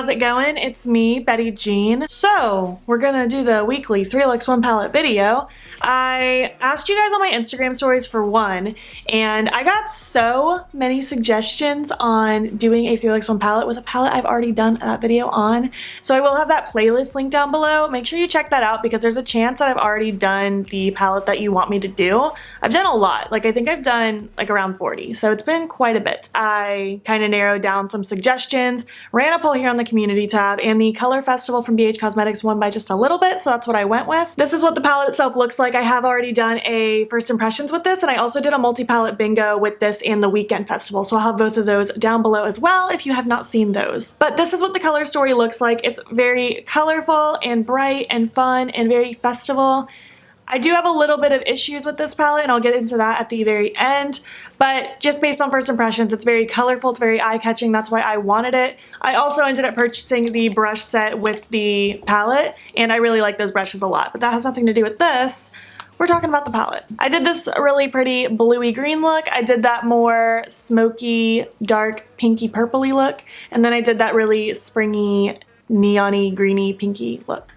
how's it going? It's me, Betty Jean. So, we're gonna do the weekly 3 looks 1 palette video. I asked you guys on my Instagram stories for one, and I got so many suggestions on doing a 3 looks 1 palette with a palette I've already done that video on. So I will have that playlist linked down below. Make sure you check that out because there's a chance that I've already done the palette that you want me to do. I've done a lot. Like, I think I've done like around 40, so it's been quite a bit. I kind of narrowed down some suggestions, ran a poll here on the community tab, and the Color Festival from BH Cosmetics won by just a little bit, so that's what I went with. This is what the palette itself looks like. I have already done a first impressions with this, and I also did a multi-palette bingo with this and the Weekend Festival, so I'll have both of those down below as well if you have not seen those. But this is what the color story looks like. It's very colorful and bright and fun and very festival. I do have a little bit of issues with this palette, and I'll get into that at the very end, but just based on first impressions, it's very colorful, it's very eye-catching, that's why I wanted it. I also ended up purchasing the brush set with the palette, and I really like those brushes a lot, but that has nothing to do with this. We're talking about the palette. I did this really pretty bluey green look, I did that more smoky, dark, pinky purpley look, and then I did that really springy, neon-y, greeny, pinky look.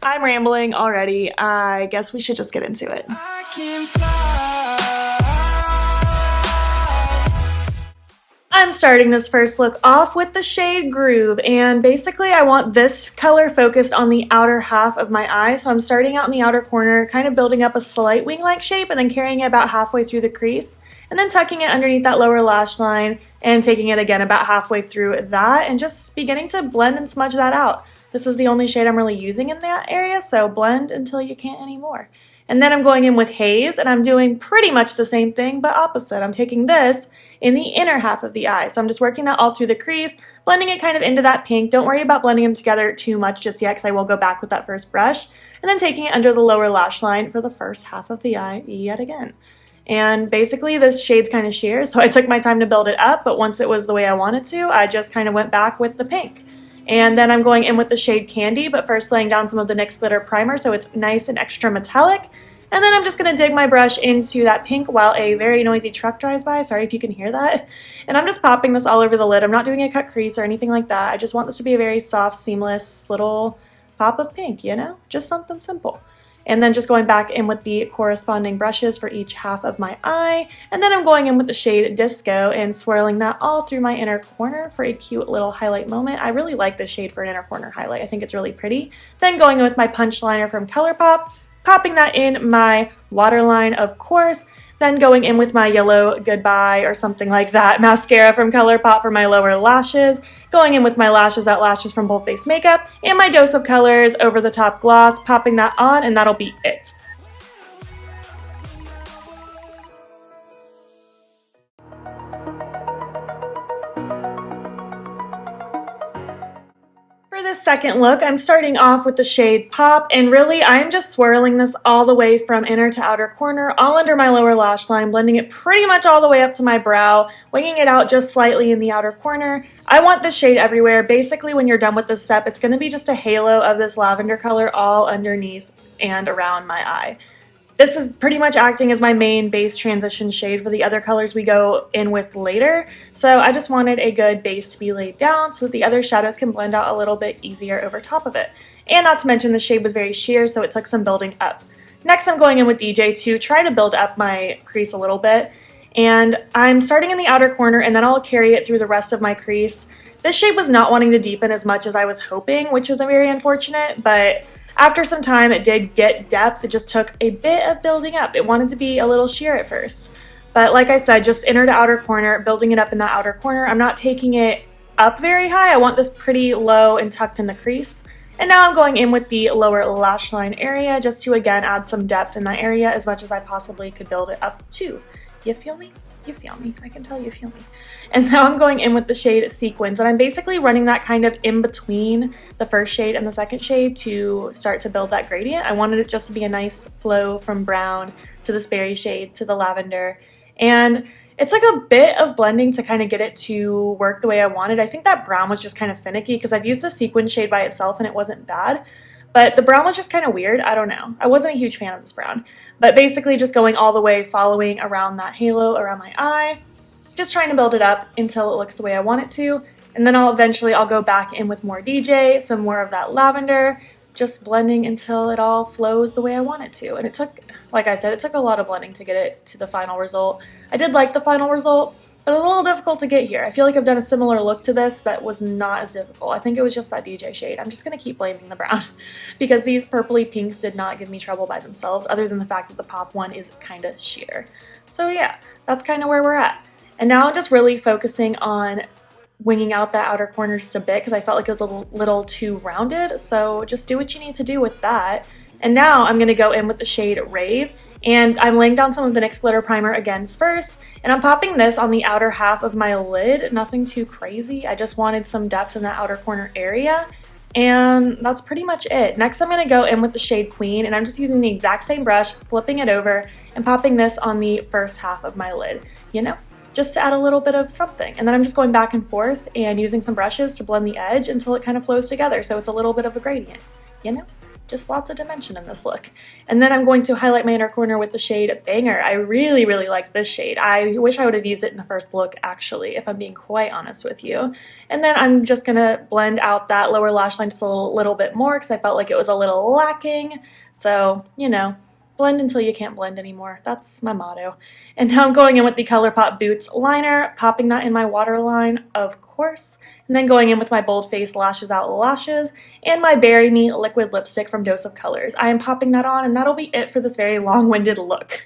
I'm rambling already. I guess we should just get into it. I'm starting this first look off with the shade Groove, and basically I want this color focused on the outer half of my eye, so I'm starting out in the outer corner, kind of building up a slight wing-like shape and then carrying it about halfway through the crease, and then tucking it underneath that lower lash line and taking it again about halfway through that and just beginning to blend and smudge that out. This is the only shade I'm really using in that area, so blend until you can't anymore. And then I'm going in with Haze, and I'm doing pretty much the same thing, but opposite. I'm taking this in the inner half of the eye, so I'm just working that all through the crease, blending it kind of into that pink. Don't worry about blending them together too much just yet, because I will go back with that first brush. And then taking it under the lower lash line for the first half of the eye yet again. And basically this shade's kind of sheer, so I took my time to build it up, but once it was the way I wanted to, I just kind of went back with the pink. And then I'm going in with the shade Candy, but first laying down some of the NYX Glitter Primer so it's nice and extra metallic. And then I'm just going to dig my brush into that pink while a very noisy truck drives by. Sorry if you can hear that. And I'm just popping this all over the lid. I'm not doing a cut crease or anything like that. I just want this to be a very soft, seamless little pop of pink, you know? Just something simple. And then just going back in with the corresponding brushes for each half of my eye. And then I'm going in with the shade Disco and swirling that all through my inner corner for a cute little highlight moment. I really like this shade for an inner corner highlight. I think it's really pretty. Then going in with my punch liner from Colourpop, popping that in my waterline, of course. Then going in with my Yellow Goodbye or something like that mascara from Colourpop for my lower lashes. Going in with my Lashes Out Lashes from Bold Face Makeup. And my Dose of Colors over the top gloss, popping that on, and that'll be it. For this second look, I'm starting off with the shade Pop, and really I'm just swirling this all the way from inner to outer corner, all under my lower lash line, blending it pretty much all the way up to my brow, winging it out just slightly in the outer corner. I want this shade everywhere. Basically, when you're done with this step, it's going to be just a halo of this lavender color all underneath and around my eye. This is pretty much acting as my main base transition shade for the other colors we go in with later, so I just wanted a good base to be laid down so that the other shadows can blend out a little bit easier over top of it. And not to mention the shade was very sheer, so it took some building up. Next I'm going in with DJ to try to build up my crease a little bit, and I'm starting in the outer corner and then I'll carry it through the rest of my crease. This shade was not wanting to deepen as much as I was hoping, which is very unfortunate, but after some time, it did get depth. It just took a bit of building up. It wanted to be a little sheer at first. But like I said, just inner to outer corner, building it up in that outer corner. I'm not taking it up very high. I want this pretty low and tucked in the crease. And now I'm going in with the lower lash line area just to, again, add some depth in that area as much as I possibly could build it up to. You feel me? You feel me. I can tell you feel me. And now I'm going in with the shade Sequins, and I'm basically running that kind of in between the first shade and the second shade to start to build that gradient. I wanted it just to be a nice flow from brown to this berry shade to the lavender. And it's like a bit of blending to kind of get it to work the way I wanted. I think that brown was just kind of finicky because I've used the sequin shade by itself and it wasn't bad. But the brown was just kind of weird. I don't know. I wasn't a huge fan of this brown. But basically just going all the way, following around that halo around my eye. Just trying to build it up until it looks the way I want it to. And then I'll go back in with more DJ, some more of that lavender, just blending until it all flows the way I want it to. And it took, like I said, it took a lot of blending to get it to the final result. I did like the final result, but it was a little difficult to get here. I feel like I've done a similar look to this that was not as difficult. I think it was just that DJ shade. I'm just going to keep blaming the brown because these purpley pinks did not give me trouble by themselves, other than the fact that the pop one is kind of sheer. So yeah, that's kind of where we're at. And now I'm just really focusing on winging out that outer corner just a bit because I felt like it was a little too rounded. So just do what you need to do with that. And now I'm going to go in with the shade Rave. And I'm laying down some of the NYX glitter primer again first. And I'm popping this on the outer half of my lid. Nothing too crazy. I just wanted some depth in that outer corner area. And that's pretty much it. Next I'm going to go in with the shade Queen. And I'm just using the exact same brush, flipping it over, and popping this on the first half of my lid. You know? Just to add a little bit of something. And then I'm just going back and forth and using some brushes to blend the edge until it kind of flows together, so it's a little bit of a gradient, you know? Just lots of dimension in this look. And then I'm going to highlight my inner corner with the shade Banger. I really, really like this shade. I wish I would have used it in the first look, actually, if I'm being quite honest with you. And then I'm just gonna blend out that lower lash line just a little bit more because I felt like it was a little lacking. So, you know, blend until you can't blend anymore. That's my motto. And now I'm going in with the Colourpop Boots liner, popping that in my waterline, of course, and then going in with my Bold Face Lashes Out lashes and my Bury Me liquid lipstick from Dose of Colors. I am popping that on, and that'll be it for this very long-winded look.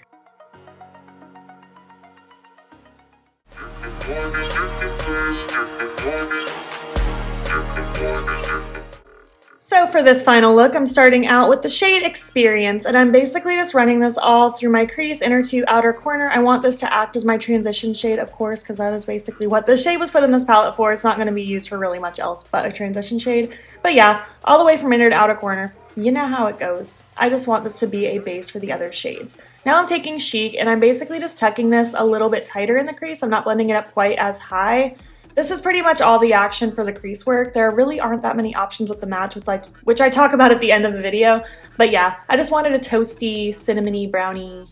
So for this final look, I'm starting out with the shade Experience, and I'm basically just running this all through my crease, inner to outer corner. I want this to act as my transition shade, of course, because that is basically what this shade was put in this palette for. It's not going to be used for really much else but a transition shade. But yeah, all the way from inner to outer corner. You know how it goes. I just want this to be a base for the other shades. Now I'm taking Chic, and I'm basically just tucking this a little bit tighter in the crease. I'm not blending it up quite as high. This is pretty much all the action for the crease work. There really aren't that many options with the match, which I talk about at the end of the video. But yeah, I just wanted a toasty, cinnamony, brownie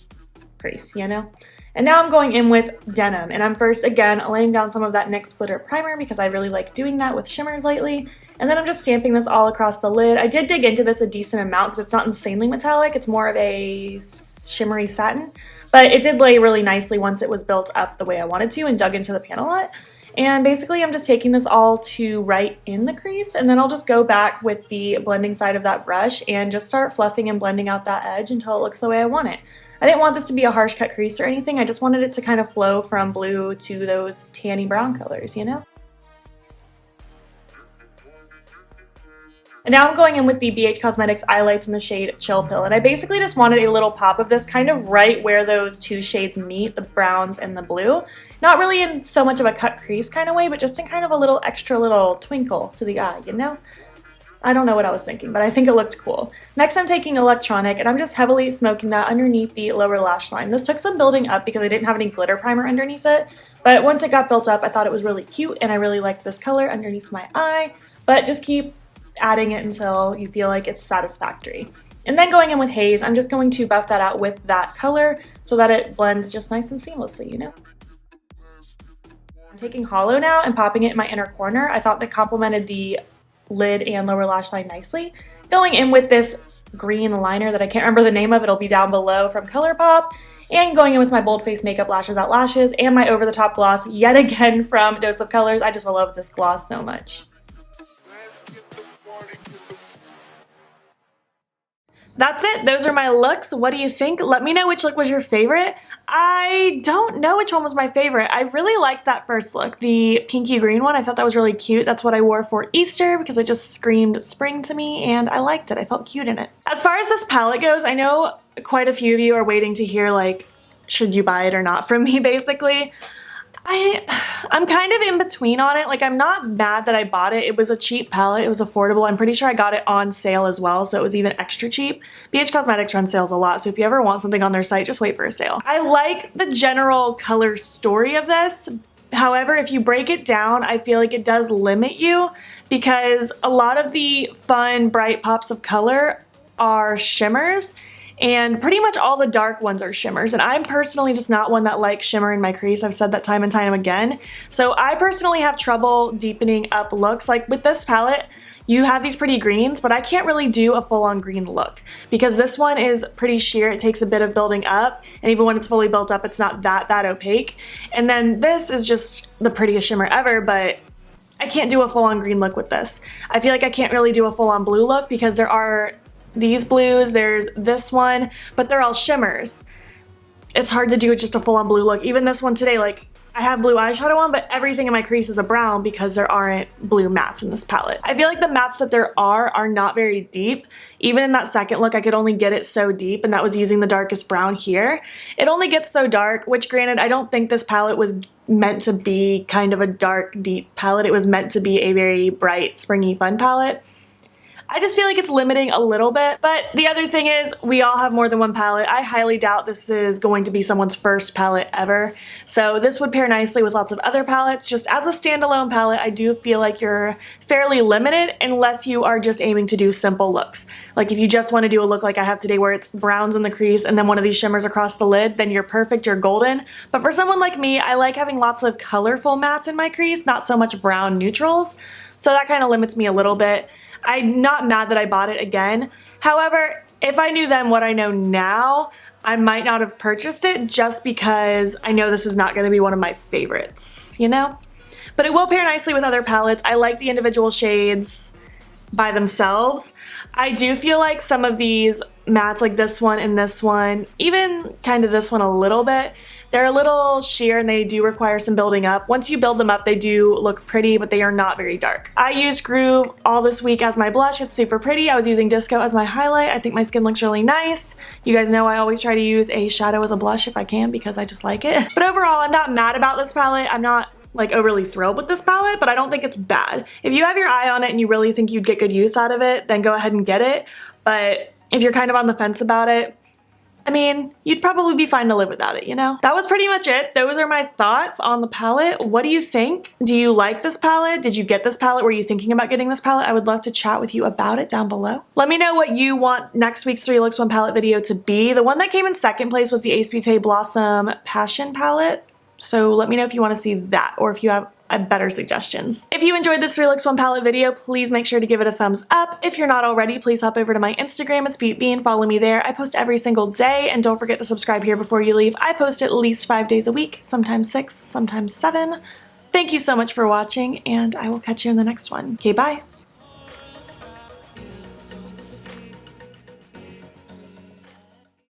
crease, you know? And now I'm going in with Denim, and I'm first, again, laying down some of that NYX glitter primer because I really like doing that with shimmers lately. And then I'm just stamping this all across the lid. I did dig into this a decent amount because it's not insanely metallic. It's more of a shimmery satin. But it did lay really nicely once it was built up the way I wanted to and dug into the pan a lot. And basically I'm just taking this all to right in the crease, and then I'll just go back with the blending side of that brush and just start fluffing and blending out that edge until it looks the way I want it. I didn't want this to be a harsh cut crease or anything. I just wanted it to kind of flow from blue to those tanny brown colors, you know? And now I'm going in with the BH Cosmetics eye lights in the shade Chill Pill, and I basically just wanted a little pop of this kind of right where those two shades meet, the browns and the blue. Not really in so much of a cut crease kind of way, but just in kind of a little extra little twinkle to the eye, you know? I don't know what I was thinking, but I think it looked cool. Next I'm taking Electronic, and I'm just heavily smoking that underneath the lower lash line. This took some building up because I didn't have any glitter primer underneath it, but once it got built up I thought it was really cute, and I really liked this color underneath my eye, but just keep adding it until you feel like it's satisfactory. And then going in with Haze, I'm just going to buff that out with that color so that it blends just nice and seamlessly, you know? I'm taking Hollow now and popping it in my inner corner. I thought that complemented the lid and lower lash line nicely. Going in with this green liner that I can't remember the name of, it'll be down below, from Colourpop. And going in with my Bold Face Makeup Lashes Out lashes and my over the top gloss yet again from Dose of Colors. I just love this gloss so much. That's it. Those are my looks. What do you think? Let me know which look was your favorite. I don't know which one was my favorite. I really liked that first look, the pinky green one. I thought that was really cute. That's what I wore for Easter because it just screamed spring to me, and I liked it. I felt cute in it. As far as this palette goes, I know quite a few of you are waiting to hear, like, should you buy it or not from me, basically. I'm kind of in between on it. Like, I'm not mad that I bought it. It was a cheap palette. It was affordable. I'm pretty sure I got it on sale as well, so it was even extra cheap. BH Cosmetics runs sales a lot, so if you ever want something on their site, just wait for a sale. I like the general color story of this. However, if you break it down, I feel like it does limit you because a lot of the fun, bright pops of color are shimmers. and pretty much all the dark ones are shimmers, and I'm personally just not one that likes shimmer in my crease. I've said that time and time again. So I personally have trouble deepening up looks. Like with this palette, you have these pretty greens, but I can't really do a full-on green look because this one is pretty sheer. It takes a bit of building up, and even when it's fully built up, it's not that opaque. And then this is just the prettiest shimmer ever, but I can't do a full-on green look with this. I feel like I can't really do a full-on blue look because there are these blues, there's this one, but they're all shimmers. It's hard to do just a full-on blue look. Even this one today, like, I have blue eyeshadow on, but everything in my crease is a brown because there aren't blue mattes in this palette. I feel like the mattes that there are not very deep. Even in that second look, I could only get it so deep, and that was using the darkest brown here. It only gets so dark, which granted, I don't think this palette was meant to be kind of a dark, deep palette. It was meant to be a very bright, springy, fun palette. I just feel like it's limiting a little bit, but the other thing is we all have more than one palette. I highly doubt this is going to be someone's first palette ever, so this would pair nicely with lots of other palettes. Just as a standalone palette, I do feel like you're fairly limited unless you are just aiming to do simple looks. Like if you just want to do a look like I have today where it's browns in the crease and then one of these shimmers across the lid, then you're perfect, you're golden. But for someone like me, I like having lots of colorful mattes in my crease, not so much brown neutrals, so that kind of limits me a little bit. I'm not mad that I bought it again. However, if I knew then what I know now, I might not have purchased it just because I know this is not going to be one of my favorites, you know? But it will pair nicely with other palettes. I like the individual shades by themselves. I do feel like some of these mattes, like this one and this one, even kind of this one a little bit, they're a little sheer and they do require some building up. Once you build them up, they do look pretty, but they are not very dark. I used Groove all this week as my blush. It's super pretty. I was using Disco as my highlight. I think my skin looks really nice. You guys know I always try to use a shadow as a blush if I can because I just like it. But overall, I'm not mad about this palette. I'm not like overly thrilled with this palette, but I don't think it's bad. If you have your eye on it and you really think you'd get good use out of it, then go ahead and get it. But if you're kind of on the fence about it, I mean, you'd probably be fine to live without it, you know? That was pretty much it. Those are my thoughts on the palette. What do you think? Do you like this palette? Did you get this palette? Were you thinking about getting this palette? I would love to chat with you about it down below. Let me know what you want next week's 3 Looks 1 Palette video to be. The one that came in second place was the Ace Beauté Blossom Passion palette. So let me know if you want to see that or if you have better suggestions. If you enjoyed this 3 Looks 1 Palette video, please make sure to give it a thumbs up. If you're not already, please hop over to my Instagram. It's beautbean. Follow me there. I post every single day, and don't forget to subscribe here before you leave. I post at least 5 days a week, sometimes 6, sometimes 7. Thank you so much for watching, and I will catch you in the next one. Okay, bye.